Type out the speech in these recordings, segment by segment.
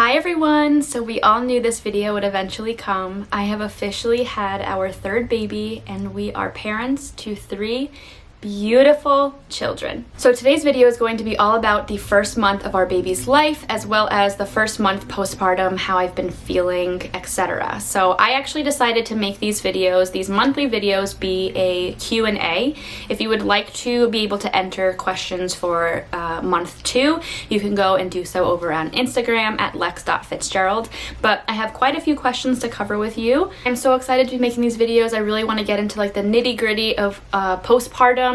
Hi everyone! So we all knew this video would eventually come. I have officially had our third baby and we are parents to 3 beautiful children. So today's video is going to be all about the first month of our baby's life, as well as the first month postpartum, how I've been feeling, etc. So I actually decided to make these videos, these monthly videos, be a Q&A. If you would like to be able to enter questions for month 2, you can go and do so over on Instagram at lex.fitzgerald. But I have quite a few questions to cover with you. I'm so excited to be making these videos. I really want to get into like the nitty-gritty of postpartum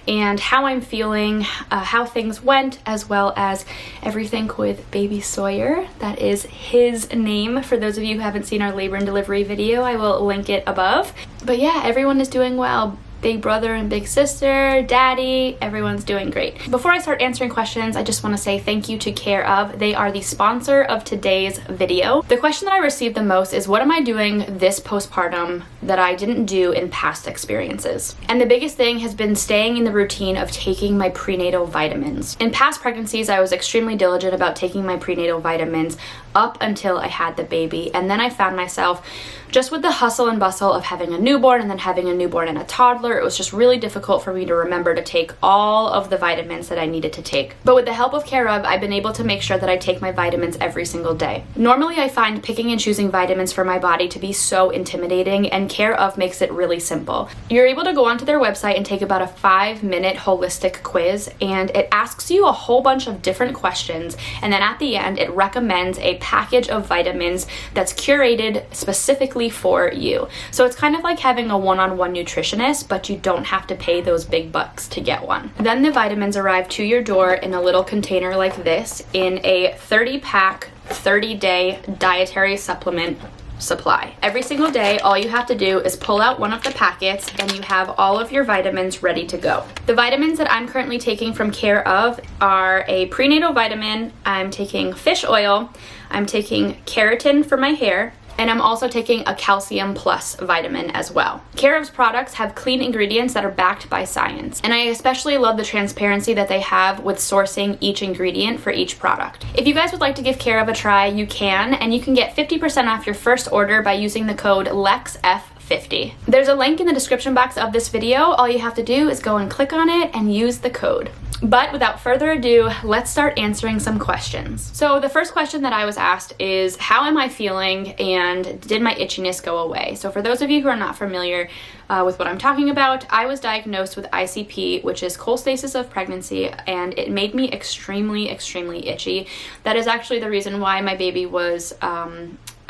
and how I'm feeling, how things went, as well as everything with baby Sawyer. That is his name. For those of you who haven't seen our labor and delivery video, I will link it above. But yeah, everyone is doing well. Big brother and big sister, daddy, everyone's doing great. Before I start answering questions, I just want to say thank you to Care Of. They are the sponsor of today's video. The question that I received the most is, what am I doing this postpartum that I didn't do in past experiences? And the biggest thing has been staying in the routine of taking my prenatal vitamins. In past pregnancies, I was extremely diligent about taking my prenatal vitamins up until I had the baby. And then I found myself just with the hustle and bustle of having a newborn and then having a newborn and a toddler, it was just really difficult for me to remember to take all of the vitamins that I needed to take. But with the help of Care Of, I've been able to make sure that I take my vitamins every single day. Normally, I find picking and choosing vitamins for my body to be so intimidating, and Care Of makes it really simple. You're able to go onto their website and take about a 5-minute holistic quiz, and it asks you a whole bunch of different questions, and then at the end, it recommends a package of vitamins that's curated specifically for you. So it's kind of like having a one-on-one nutritionist, but you don't have to pay those big bucks to get one. Then the vitamins arrive to your door in a little container like this in a 30-pack, 30-day dietary supplement supply. Every single day, all you have to do is pull out one of the packets and you have all of your vitamins ready to go. The vitamins that I'm currently taking from Care Of are a prenatal vitamin, I'm taking fish oil, I'm taking keratin for my hair, and I'm also taking a calcium plus vitamin as well. Care Of's products have clean ingredients that are backed by science, and I especially love the transparency that they have with sourcing each ingredient for each product. If you guys would like to give Care Of a try, you can, and you can get 50% off your first order by using the code LEXF50. There's a link in the description box of this video. All you have to do is go and click on it and use the code. But without further ado, let's start answering some questions. So the first question that I was asked is, how am I feeling and did my itchiness go away? So for those of you who are not familiar with what I'm talking about, I was diagnosed with ICP, which is cholestasis of pregnancy, and it made me extremely, extremely itchy. That is actually the reason why my baby was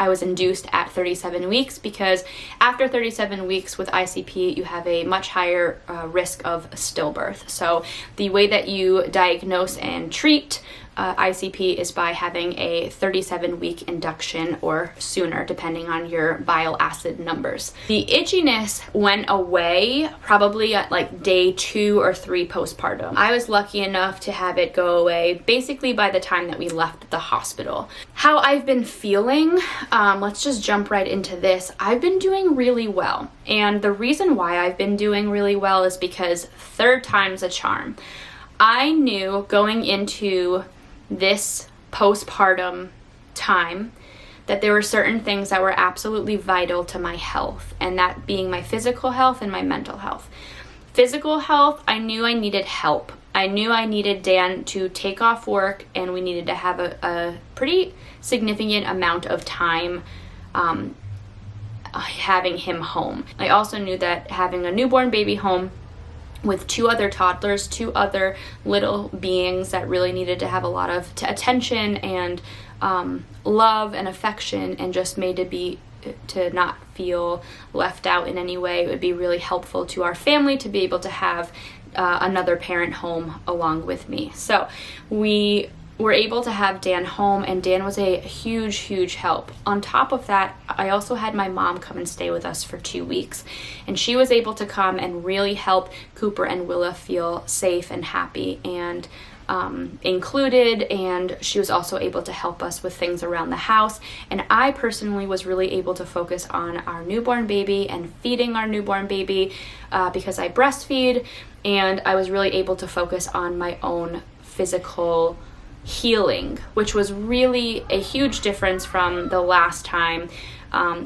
I was induced at 37 weeks, because after 37 weeks with ICP, you have a much higher risk of stillbirth. So the way that you diagnose and treat ICP is by having a 37-week induction or sooner, depending on your bile acid numbers. The itchiness went away probably at like day 2 or 3 postpartum. I was lucky enough to have it go away basically by the time that we left the hospital. How I've been feeling, let's just jump right into this. I've been doing really well. And the reason why I've been doing really well is because third time's a charm. I knew going into this postpartum time that there were certain things that were absolutely vital to my health, and that being my physical health and my mental health. Physical health, I knew I needed help. I knew I needed Dan to take off work, and we needed to have a pretty significant amount of time having him home. I also knew that having a newborn baby home with 2 other toddlers, 2 other little beings that really needed to have a lot of attention and love and affection, and just made to not feel left out in any way, it would be really helpful to our family to be able to have another parent home along with me. So we were able to have Dan home, and Dan was a huge, huge help. On top of that, I also had my mom come and stay with us for 2 weeks, and she was able to come and really help Cooper and Willa feel safe and happy and included, and she was also able to help us with things around the house. And I personally was really able to focus on our newborn baby and feeding our newborn baby because I breastfeed, and I was really able to focus on my own physical healing, which was really a huge difference from the last time.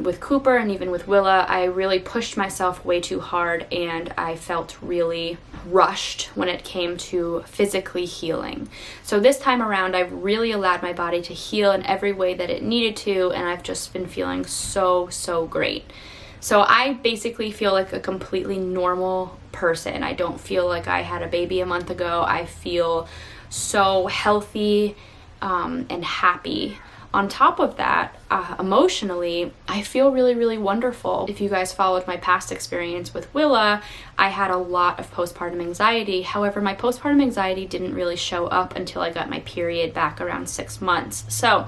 With Cooper and even with Willa, I really pushed myself way too hard, and I felt really rushed when it came to physically healing. So this time around, I've really allowed my body to heal in every way that it needed to, and I've just been feeling so great. So I basically feel like a completely normal person. I don't feel like I had a baby a month ago. I feel so healthy and happy. On top of that, emotionally, I feel really wonderful. If you guys followed my past experience with Willa, I had a lot of postpartum anxiety. However, my postpartum anxiety didn't really show up until I got my period back around 6 months. So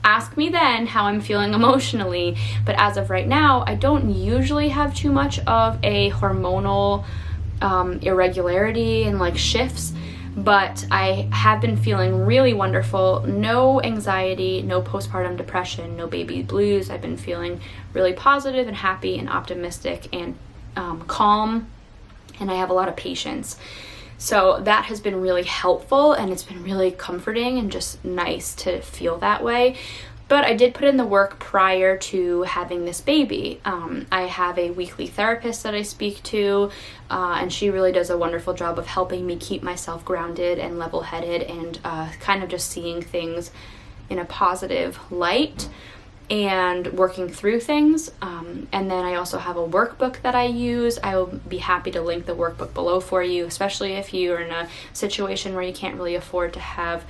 ask me then how I'm feeling emotionally. But as of right now, I don't usually have too much of a hormonal irregularity and like shifts. But I have been feeling really wonderful. No anxiety, no postpartum depression, no baby blues. I've been feeling really positive and happy and optimistic and calm, and I have a lot of patience. So that has been really helpful, and it's been really comforting and just nice to feel that way. But I did put in the work prior to having this baby. I have a weekly therapist that I speak to, and she really does a wonderful job of helping me keep myself grounded and level-headed and kind of just seeing things in a positive light and working through things. And then I also have a workbook that I use. I will be happy to link the workbook below for you, especially if you're in a situation where you can't really afford to have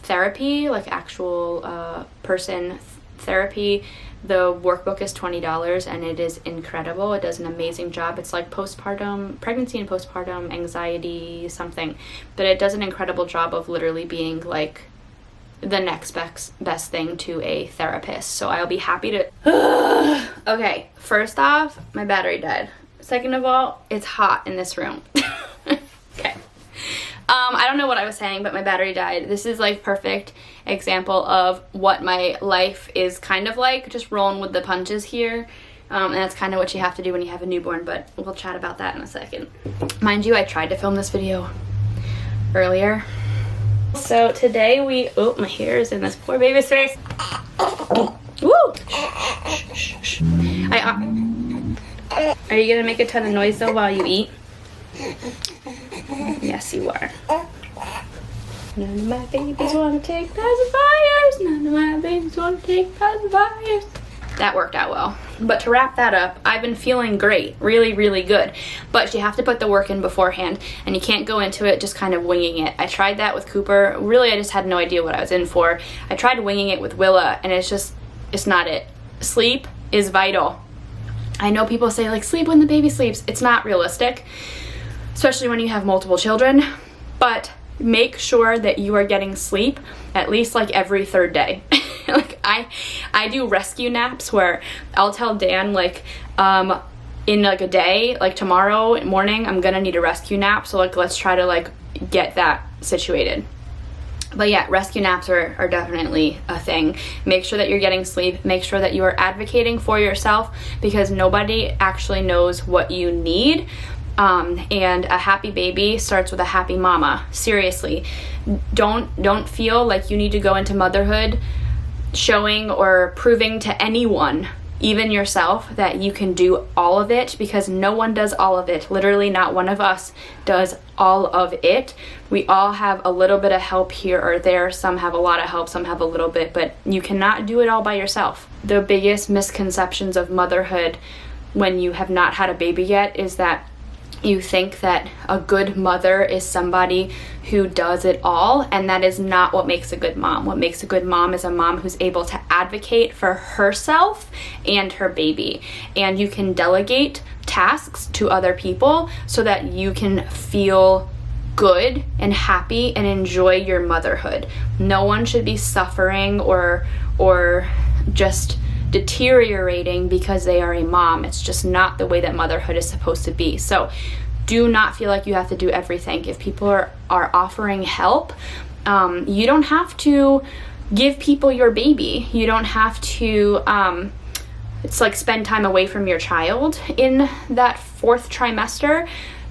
therapy, like actual person therapy. The workbook is $20 and it is incredible. It does an amazing job. It's like postpartum, pregnancy and postpartum anxiety something, but it does an incredible job of literally being like the next best thing to a therapist. So I'll be happy to okay, first off, my battery died. Second of all, it's hot in this room. Okay. I don't know what I was saying, but my battery died. This is like perfect example of what my life is kind of like, just rolling with the punches here. And that's kind of what you have to do when you have a newborn, but we'll chat about that in a second. Mind you, I tried to film this video earlier. So today oh, my hair is in this poor baby's face. Woo! Are you gonna make a ton of noise though while you eat? Yes, you are. None of my babies want to take pacifiers. None of my babies want to take pacifiers. That worked out well. But to wrap that up, I've been feeling great. Really good. But you have to put the work in beforehand, and you can't go into it just kind of winging it. I tried that with Cooper. Really, I just had no idea what I was in for. I tried winging it with Willa, and it's not it. Sleep is vital. I know people say, like, sleep when the baby sleeps. It's not realistic, especially when you have multiple children, but make sure that you are getting sleep at least like every third day. Like I do rescue naps where I'll tell Dan like in like a day, like tomorrow morning I'm gonna need a rescue nap, so like let's try to like get that situated. But yeah, rescue naps are definitely a thing. Make sure that you're getting sleep. Make sure that you are advocating for yourself, because nobody actually knows what you need. And a happy baby starts with a happy mama. Seriously, don't feel like you need to go into motherhood showing or proving to anyone, even yourself, that you can do all of it, because no one does all of it. Literally not one of us does all of it. We all have a little bit of help here or there. Some have a lot of help, some have a little bit, but you cannot do it all by yourself. The biggest misconceptions of motherhood when you have not had a baby yet is that you think that a good mother is somebody who does it all, and that is not what makes a good mom. What makes a good mom is a mom who's able to advocate for herself and her baby, and you can delegate tasks to other people so that you can feel good and happy and enjoy your motherhood. No one should be suffering or just deteriorating because they are a mom. It's just not the way that motherhood is supposed to be. So do not feel like you have to do everything. If people are offering help, you don't have to give people your baby. You don't have to it's like spend time away from your child in that 4th trimester.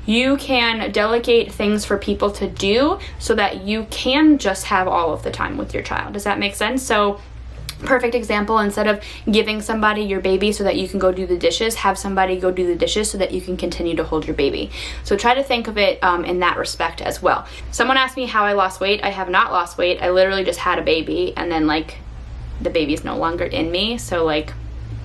you can delegate things for people to do so that you can just have all of the time with your child. Does that make sense? So perfect example, instead of giving somebody your baby so that you can go do the dishes, have somebody go do the dishes so that you can continue to hold your baby. So try to think of it in that respect as well. Someone asked me how I lost weight. I have not lost weight. I literally just had a baby, and then like the baby's no longer in me, so like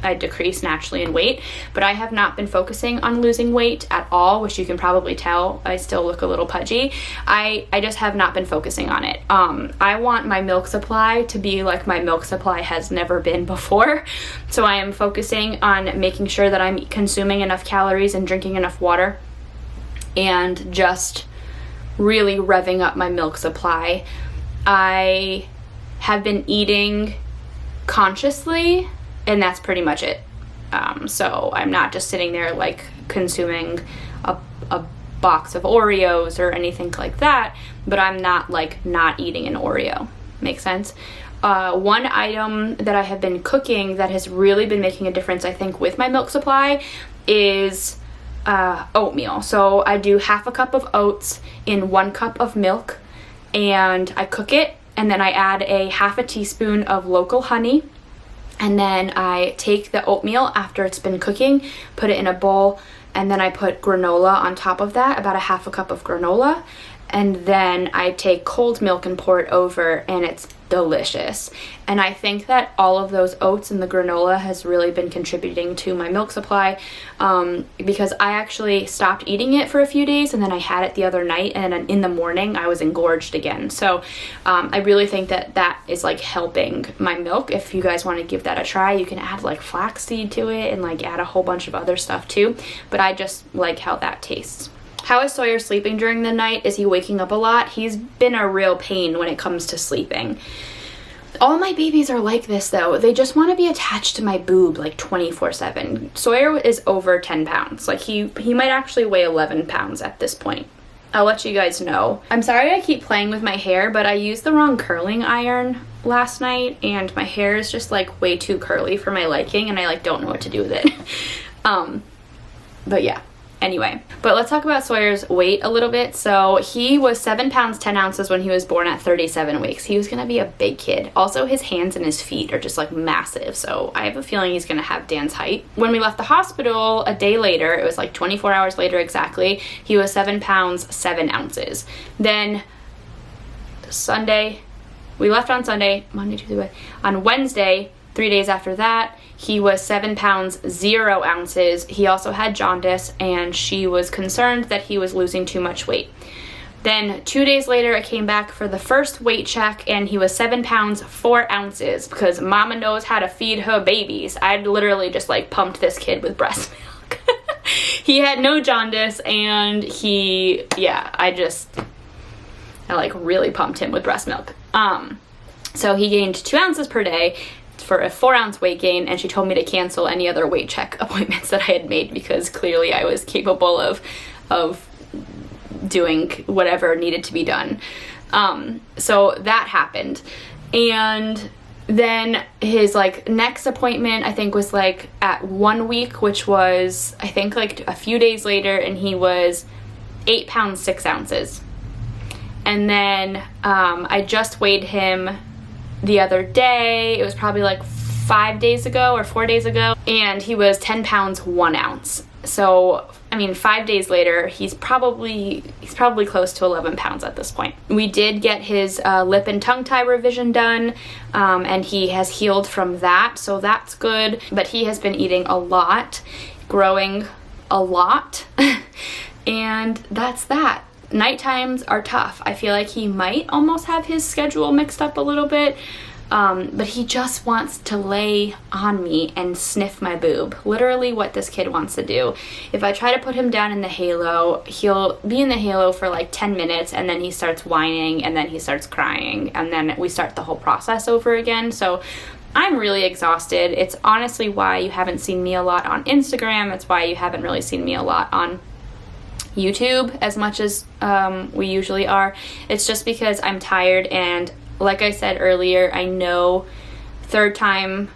I decreased naturally in weight, but I have not been focusing on losing weight at all, which you can probably tell. I still look a little pudgy. I just have not been focusing on it. I want my milk supply to be like my milk supply has never been before. So I am focusing on making sure that I'm consuming enough calories and drinking enough water and just really revving up my milk supply. I have been eating consciously, and that's pretty much it. So I'm not just sitting there like consuming a box of Oreos or anything like that, but I'm not like not eating an Oreo. Make sense? One item that I have been cooking that has really been making a difference, I think, with my milk supply is oatmeal. So I do half a cup of oats in 1 cup of milk, and I cook it, and then I add a half a teaspoon of local honey. And then I take the oatmeal after it's been cooking, put it in a bowl, and then I put granola on top of that, about a half a cup of granola. And then I take cold milk and pour it over, and it's delicious. And I think that all of those oats and the granola has really been contributing to my milk supply, because I actually stopped eating it for a few days, and then I had it the other night, and then in the morning I was engorged again. So I really think that that is like helping my milk. If you guys want to give that a try, you can add like flaxseed to it and like add a whole bunch of other stuff too, but I just like how that tastes. How is Sawyer sleeping during the night? Is he waking up a lot? He's been a real pain when it comes to sleeping. All my babies are like this though. They just want to be attached to my boob like 24/7. Sawyer is over 10 pounds. Like he might actually weigh 11 pounds at this point. I'll let you guys know. I'm sorry I keep playing with my hair, but I used the wrong curling iron last night, and my hair is just like way too curly for my liking, and I like don't know what to do with it. But yeah. Anyway, but let's talk about Sawyer's weight a little bit. So he was 7 pounds 10 ounces when he was born at 37 weeks. He was gonna be a big kid. Also, his hands and his feet are just like massive, so I have a feeling he's gonna have Dan's height. When we left the hospital a day later, it was like 24 hours later exactly, he was 7 pounds 7 ounces. Then Sunday, we left on Sunday, Monday, Tuesday, on Wednesday, 3 days after that, he was 7 pounds 0 ounces. He also had jaundice, and she was concerned that he was losing too much weight. Then 2 days later, I came back for the first weight check, and he was 7 pounds 4 ounces, because mama knows how to feed her babies. I'd literally just like pumped this kid with breast milk. He had no jaundice, and I like really pumped him with breast milk. So he gained 2 ounces per day for a 4 ounce weight gain, and she told me to cancel any other weight check appointments that I had made, because clearly I was capable of doing whatever needed to be done. So that happened. And then his like next appointment I think was like at 1 week, which was I think like a few days later, and he was 8 pounds 6 ounces. And then I just weighed him the other day. It was probably like 5 days ago or 4 days ago, and he was 10 pounds 1 ounce. So I mean, 5 days later, he's probably close to 11 pounds at this point. We did get his lip and tongue tie revision done, and he has healed from that, so that's good. But he has been eating a lot, growing a lot, and that's that. Night times are tough. I feel like he might almost have his schedule mixed up a little bit, but he just wants to lay on me and sniff my boob. Literally what this kid wants to do. If I try to put him down in the halo, he'll be in the halo for like 10 minutes, and then he starts whining, and then he starts crying, and then we start the whole process over again. So I'm really exhausted. It's honestly why you haven't seen me a lot on Instagram. It's why you haven't really seen me a lot on YouTube as much as we usually are. It's just because I'm tired, and like I said earlier, I know third time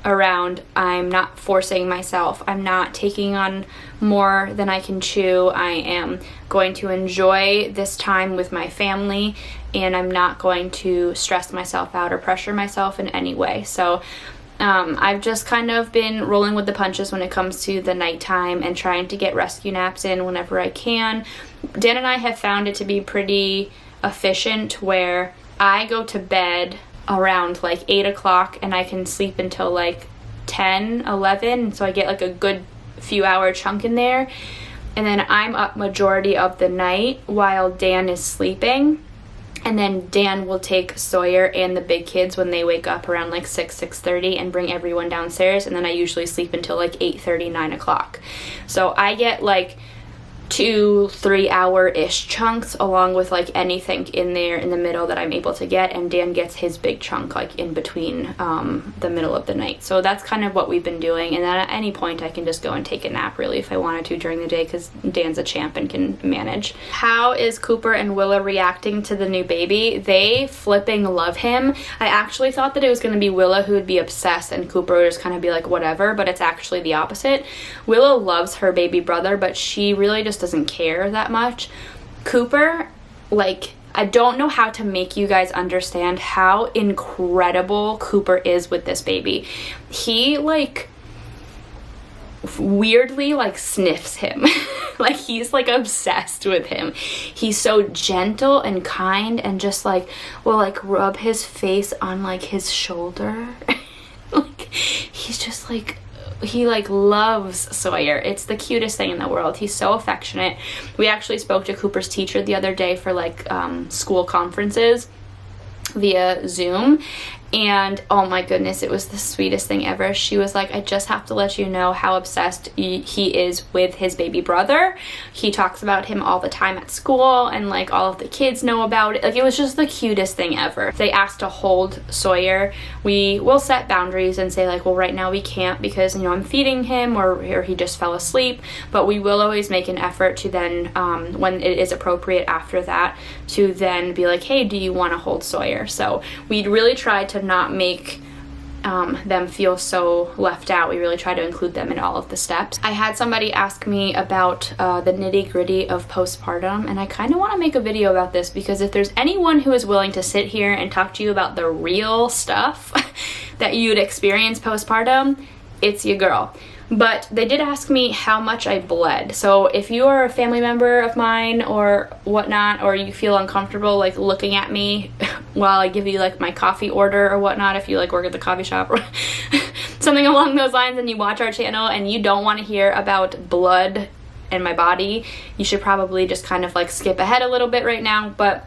around I'm not forcing myself, I'm not taking on more than I can chew, I am going to enjoy this time with my family, and I'm not going to stress myself out or pressure myself in any way. So I've just kind of been rolling with the punches when it comes to the nighttime and trying to get rescue naps in whenever I can. Dan and I have found it to be pretty efficient where I go to bed around like 8 o'clock and I can sleep until like 10, 11, so I get like a good few hour chunk in there, and then I'm up majority of the night while Dan is sleeping, and then Dan will take Sawyer and the big kids when they wake up around like 6:30 and bring everyone downstairs, and then I usually sleep until like 8:30, 9 o'clock. So I get like 2-3 hour-ish chunks along with like anything in there in the middle that I'm able to get, and Dan gets his big chunk like in between the middle of the night. So that's kind of what we've been doing, and then at any point I can just go and take a nap really if I wanted to during the day because Dan's a champ and can manage. How is Cooper and Willa reacting to the new baby? They flipping love him. I actually thought that it was going to be Willa who would be obsessed and Cooper would just kind of be like whatever, but it's actually the opposite. Willa loves her baby brother, but she really just doesn't care that much. Cooper, like, I don't know how to make you guys understand how incredible Cooper is with this baby. He like weirdly like sniffs him. Like he's like obsessed with him. He's so gentle and kind and just like will like rub his face on like his shoulder. Like he's just like, he like loves Sawyer. It's the cutest thing in the world. He's so affectionate. We actually spoke to Cooper's teacher the other day for like school conferences via Zoom, and oh my goodness, it was the sweetest thing ever. She was like, I just have to let you know how obsessed he is with his baby brother. He talks about him all the time at school, and like all of the kids know about it. Like it was just the cutest thing ever. They asked to hold Sawyer. We will set boundaries and say like, well, right now we can't because, you know, I'm feeding him or he just fell asleep, but we will always make an effort to then when it is appropriate after that to then be like, hey, do you want to hold Sawyer? So we really tried to not make them feel so left out. We really try to include them in all of the steps. I had somebody ask me about the nitty-gritty of postpartum, and I kind of want to make a video about this because if there's anyone who is willing to sit here and talk to you about the real stuff that you'd experience postpartum, it's your girl. But they did ask me how much I bled. So if you are a family member of mine or whatnot, or you feel uncomfortable like looking at me while I give you like my coffee order or whatnot, if you like work at the coffee shop or something along those lines and you watch our channel and you don't want to hear about blood in my body, you should probably just kind of like skip ahead a little bit right now. But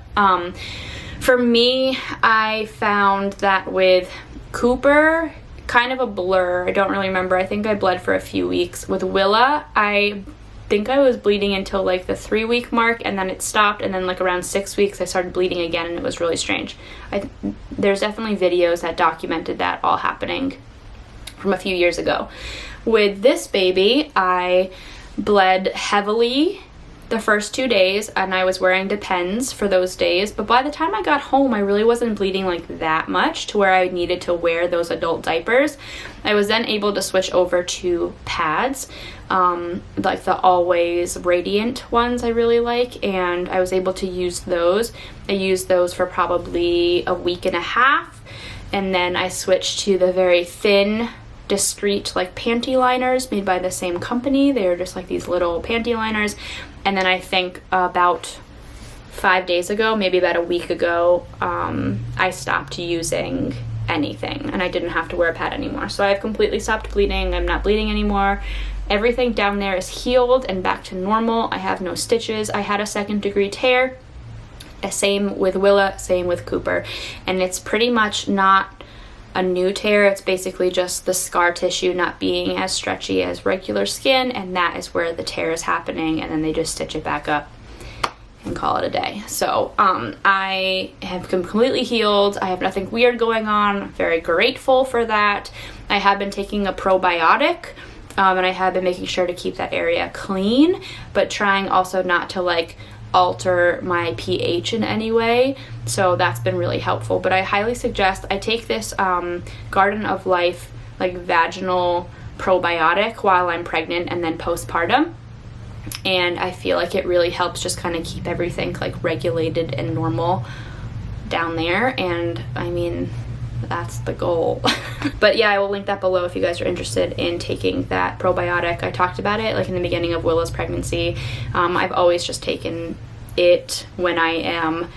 for me, I found that with Cooper, kind of a blur. I don't really remember. I think I bled for a few weeks. With Willa, I think I was bleeding until like the 3-week mark, and then it stopped, and then like around 6 weeks I started bleeding again, and it was really strange. There's definitely videos that documented that all happening from a few years ago. With this baby, I bled heavily the first 2 days, and I was wearing Depends for those days, but by the time I got home I really wasn't bleeding like that much to where I needed to wear those adult diapers. I was then able to switch over to pads, like the Always Radiant ones I really like, and I was able to use those. I used those for probably a week and a half, and then I switched to the very thin discreet like panty liners made by the same company. They're just like these little panty liners. And then I think about 5 days ago, maybe about a week ago, I stopped using anything and I didn't have to wear a pad anymore. So I've completely stopped bleeding. I'm not bleeding anymore. Everything down there is healed and back to normal. I have no stitches. I had a 2nd-degree tear. Same with Willa, same with Cooper. And it's pretty much not a new tear. It's basically just the scar tissue not being as stretchy as regular skin, and that is where the tear is happening, and then they just stitch it back up and call it a day. So I have completely healed. I have nothing weird going on. I'm very grateful for that. I have been taking a probiotic, and I have been making sure to keep that area clean, but trying also not to like alter my pH in any way. So that's been really helpful. But I highly suggest I take this Garden of Life like vaginal probiotic while I'm pregnant and then postpartum. And I feel like it really helps just kind of keep everything like regulated and normal down there. And I mean, that's the goal. But yeah, I will link that below if you guys are interested in taking that probiotic. I talked about it like in the beginning of Willow's pregnancy. I've always just taken it when I am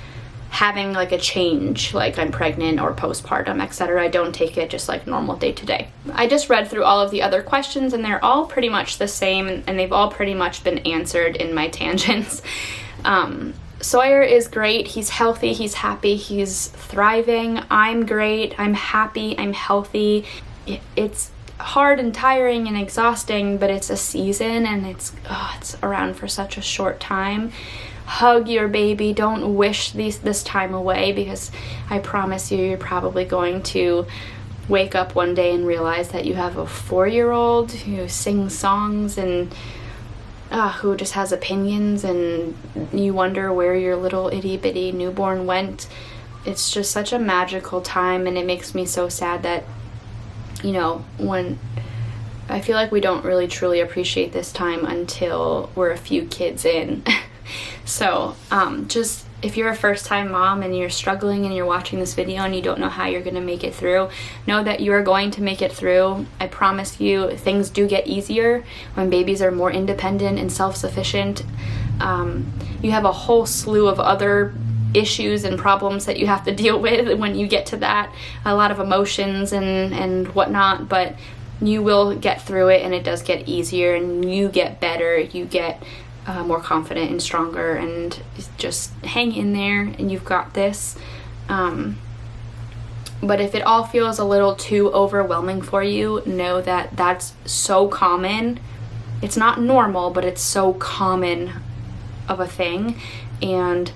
having like a change, like I'm pregnant or postpartum, etc. I don't take it just like normal day to day. I just read through all of the other questions and they're all pretty much the same, and they've all pretty much been answered in my tangents. Sawyer is great. He's healthy, he's happy, he's thriving. I'm great, I'm happy, I'm healthy. It's hard and tiring and exhausting, but it's a season and it's around for such a short time. Hug your baby. Don't wish this time away, because I promise you, you're probably going to wake up one day and realize that you have a 4-year-old who sings songs and who just has opinions, and you wonder where your little itty-bitty newborn went. It's just such a magical time, and it makes me so sad that, you know, when I feel like we don't really truly appreciate this time until we're a few kids in. So just if you're a first-time mom and you're struggling and you're watching this video and you don't know how you're going to make it through, know that you are going to make it through. I promise you, things do get easier when babies are more independent and self-sufficient. You have a whole slew of other issues and problems that you have to deal with when you get to that, a lot of emotions and whatnot, but you will get through it, and it does get easier, and you get better, you get more confident and stronger, and just hang in there, and you've got this. But if it all feels a little too overwhelming for you, know that that's so common. It's not normal, but it's so common of a thing, and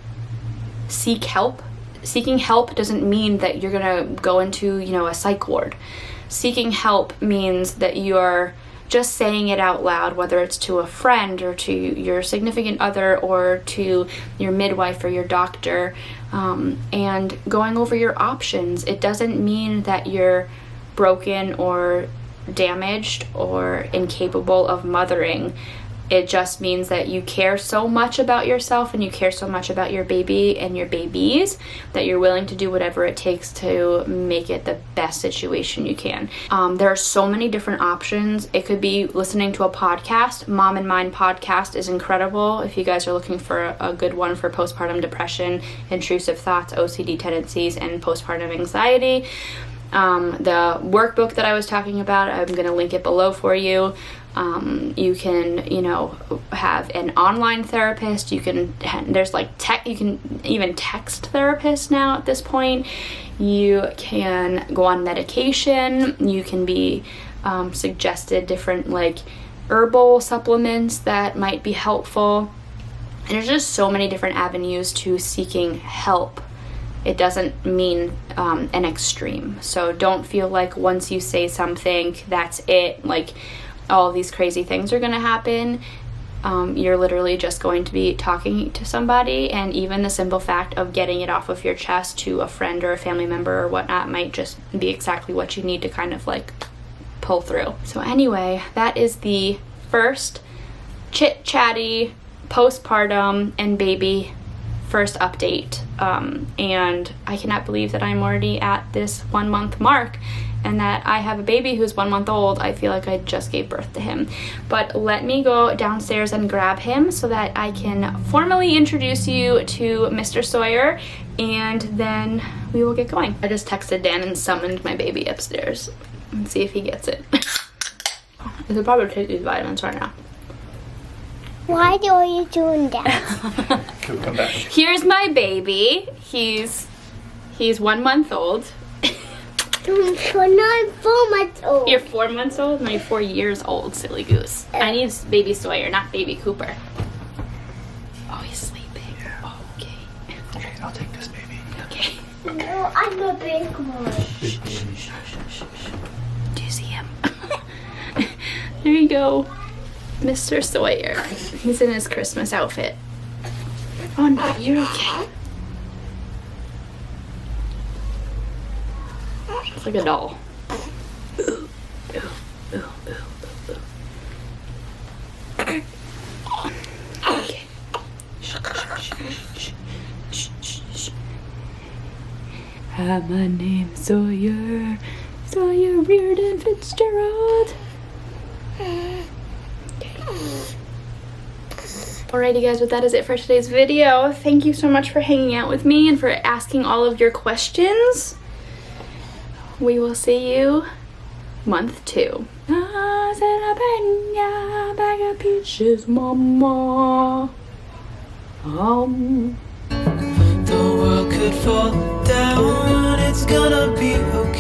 seek help. Seeking help doesn't mean that you're gonna go into, you know, a psych ward. Seeking help means that you're just saying it out loud, whether it's to a friend or to your significant other or to your midwife or your doctor, and going over your options. It doesn't mean that you're broken or damaged or incapable of mothering. It just means that you care so much about yourself and you care so much about your baby and your babies that you're willing to do whatever it takes to make it the best situation you can. There are so many different options. It could be listening to a podcast. Mom and Mine podcast is incredible if you guys are looking for a good one for postpartum depression, intrusive thoughts, OCD tendencies, and postpartum anxiety. The workbook that I was talking about, I'm going to link it below for you. You can, you know, have an online therapist. You can, there's like you can even text therapists now at this point. You can go on medication. You can be suggested different like herbal supplements that might be helpful. And there's just so many different avenues to seeking help. It doesn't mean an extreme. So don't feel like once you say something, that's it. Like all these crazy things are going to happen. You're literally just going to be talking to somebody, and even the simple fact of getting it off of your chest to a friend or a family member or whatnot might just be exactly what you need to kind of like pull through. So anyway, that is the first chit-chatty postpartum and baby first update, and I cannot believe that I'm already at this 1 month mark and that I have a baby who's 1 month old. I feel like I just gave birth to him. But let me go downstairs and grab him so that I can formally introduce you to Mr. Sawyer, and then we will get going. I just texted Dan and summoned my baby upstairs and see if he gets it. I should probably take these vitamins right now. Why are you doing that? Come back. Here's my baby. He's 1 month old. I'm 4 months old. You're 4 months old? No, you're 4 years old, silly goose. I need baby Sawyer, not baby Cooper. Oh, he's sleeping. Yeah. Oh, okay. Okay, I'll take this baby. Okay. No, I'm a big one. Do you see him? There you go. Mr. Sawyer. He's in his Christmas outfit. Oh no, you're okay. It's like a doll. Hi, my name's Sawyer. Sawyer Reardon Fitzgerald. Alrighty guys, but that is it for today's video. Thank you so much for hanging out with me and for asking all of your questions. We will see you month 2. Bag of peaches, mama. The world could fall down, it's gonna be okay.